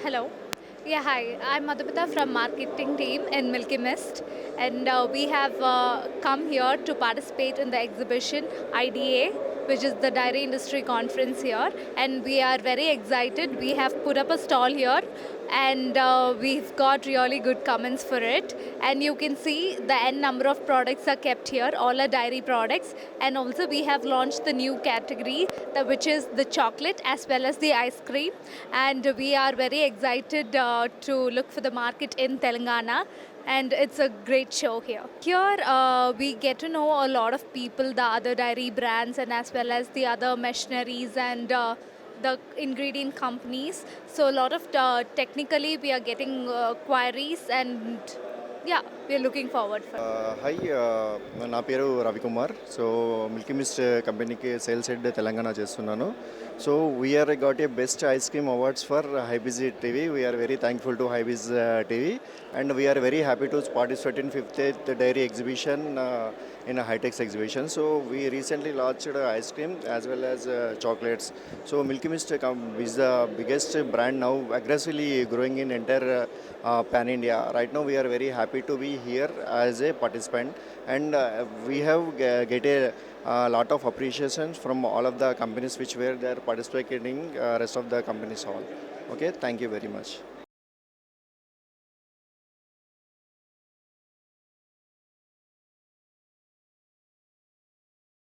Hello. Yeah, hi. I'm Madhumita from marketing team in Milky Mist, and we have come here to participate in the exhibition IDA, which is the Dairy Industry Conference here, and we are very excited. We have put up a stall here, and we've got really good comments for it. And you can see the n number of products are kept here. All are dairy products, and also we have launched the new category, which is the chocolate as well as the ice cream, and we are very excited to look for the market in Telangana. And it's a great show here. Here, we get to know a lot of people, the other dairy brands, and as well as the other machineries and the ingredient companies. So a lot of technically we are getting queries, and yeah, we are looking forward for. Hi నా పేరు Ravikumar so Milky Mist కంపెనీకి sales head Telangana చేస్తున్నాను so we are got a best ice cream awards for HiBiz TV we are very thankful to HiBiz TV and we are very happy to participate in fifth dairy exhibition in a high-tech exhibition. So we recently launched ice cream as well as chocolates. So Milky Mist is the biggest brand now, aggressively growing in entire pan India. Right now we are very happy to be here as a participant, and we have get a lot of appreciation from all of the companies which were there participating, rest of the companies all. Okay, thank you very much.